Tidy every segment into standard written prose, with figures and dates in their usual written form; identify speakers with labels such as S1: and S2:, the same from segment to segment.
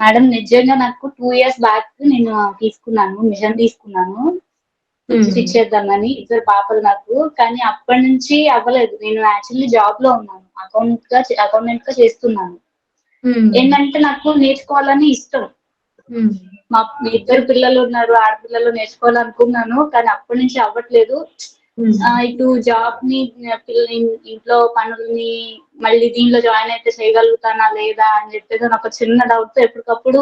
S1: Madam నిజంగా నాకు 2 years back నేను మిషన్ తీసుకున్నాను. స్టిచ్ చేద్దామని. ఇద్దరు పాపలు నాకు. కానీ అప్పటి నుంచి అవ్వలేదు. నేను యాక్చువల్లీ జాబ్ లో ఉన్నాను. అకౌంటెంట్ గా చేస్తున్నాను. ఏంటంటే నాకు నేర్చుకోవాలని ఇష్టం. మా ఇద్దరు పిల్లలు ఉన్నారు, ఆడపిల్లలు నేర్చుకోవాలనుకున్నాను. కానీ అప్పటి నుంచి అవ్వట్లేదు. ఇటు జాబ్ ని ఇంట్లో పనుల్ని మళ్ళీ దీనిలో జాయిన్ అయితే చేయగలుగుతానా లేదా అని చెప్పేసి నాకు చిన్న డౌట్ తో ఎప్పటికప్పుడు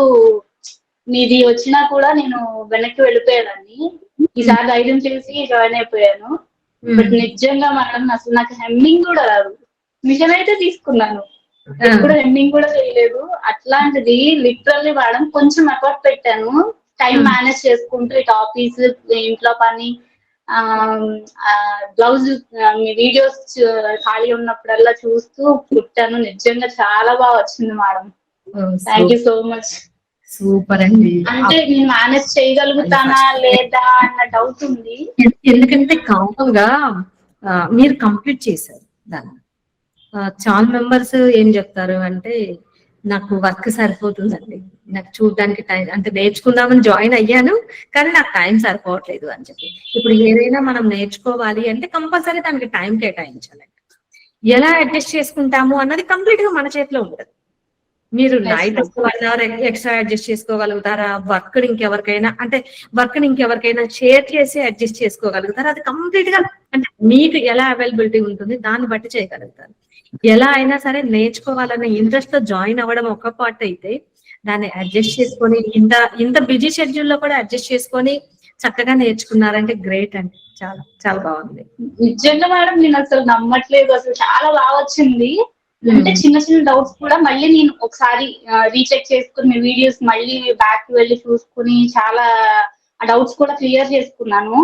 S1: మీది వచ్చినా కూడా నేను వెనక్కి వెళ్ళిపోయానని ఈసారి ధైర్యం చేసి జాయిన్ అయిపోయాను. బట్ నిజంగా మేడం అసలు నాకు హెమ్మింగ్ కూడా రాదు. మిషన్ అయితే తీసుకున్నాను, ఎప్పుడు హెమ్మింగ్ కూడా చేయలేదు. అట్లాంటిది లిటరల్లీ మేడం కొంచెం ఎఫర్ట్ పెట్టాను. టైం మేనేజ్ చేసుకుంటూ ఇటు ఆఫీస్, ఇంట్లో పని, బ్లౌజ్ వీడియోస్ ఖాళీ ఉన్నప్పుడల్లా చూస్తూ కుట్టాను. నిజంగా చాలా బాగా వచ్చింది madam. Thank you so much.
S2: Super అండి.
S1: అంటే నేను మేనేజ్ చేయగలుగుతానా లేదా అన్న డౌట్ ఉంది.
S2: ఎందుకంటే కామన్ గా మీరు కంప్లీట్ చేశారు దాన్ని. చాలా మెంబర్స్ ఏం చెప్తారు అంటే నాకు వర్క్ సరిపోతుందండి, నాకు చూడడానికి టైం, అంటే నేర్చుకుందామని జాయిన్ అయ్యాను కానీ నాకు టైం సరిపోవట్లేదు అని చెప్పి. ఇప్పుడు ఏదైనా మనం నేర్చుకోవాలి అంటే కంపల్సరీ దానికి టైం కేటాయించాలి. ఎలా అడ్జస్ట్ చేసుకుంటాము అన్నది కంప్లీట్ గా మన చేతిలో ఉంటుంది. మీరు నైట్ 1 hour ఎక్స్ట్రా అడ్జస్ట్ చేసుకోగలుగుతారా, వర్క్ ఇంకెవరికైనా షేర్ చేసి అడ్జస్ట్ చేసుకోగలుగుతారా, అది కంప్లీట్ గా అంటే మీకు ఎలా అవైలబిలిటీ ఉంటుంది దాన్ని బట్టి చేయగలుగుతారు. ఎలా అయినా సరే నేర్చుకోవాలన్న ఇంట్రెస్ట్ తో జాయిన్ అవ్వడం ఒక పార్ట్ అయితే, దాన్ని అడ్జస్ట్ చేసుకొని ఇంత బిజీ షెడ్యూల్ లో కూడా అడ్జస్ట్ చేసుకొని చక్కగా నేర్చుకున్నారంటే గ్రేట్ అండి. చాలా చాలా బాగుంది.
S1: నిజంగా మేడం నేను అసలు నమ్మట్లేదు. అసలు చాలా బాగా వచ్చింది. అంటే చిన్న చిన్న డౌట్స్ కూడా మళ్ళీ నేను ఒకసారి రీచెక్ చేసుకుని వీడియోస్ మళ్ళీ బ్యాక్ వెళ్ళి చూసుకుని చాలా ఆ డౌట్స్ కూడా క్లియర్ చేసుకున్నాను.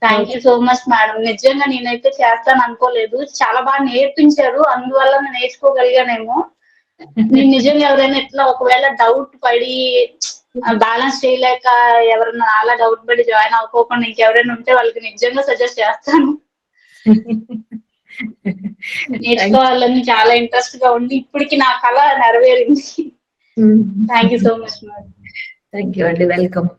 S1: Thank you so much madam. నిజంగా నేనైతే చేస్తాను అనుకోలేదు. చాలా బాగా నేర్పించారు, అందువల్ల నేను నేర్చుకోగలిగానేమో. నేను నిజంగా ఎవరైనా ఇట్లా ఒకవేళ డౌట్ పడి బ్యాలెన్స్ చేయలేక ఎవరైనా అలా డౌట్ పడి జాయిన్ అవ్వకోకుండా ఇంకెవరైనా ఉంటే వాళ్ళకి నిజంగా సజెస్ట్ చేస్తాను. నేర్చుకోవాలని చాలా ఇంట్రెస్ట్ గా ఉంది. ఇప్పటికి నా కళ నెరవేరింది. Thank you so much madam.
S2: Thank you అండి. వెల్కమ్.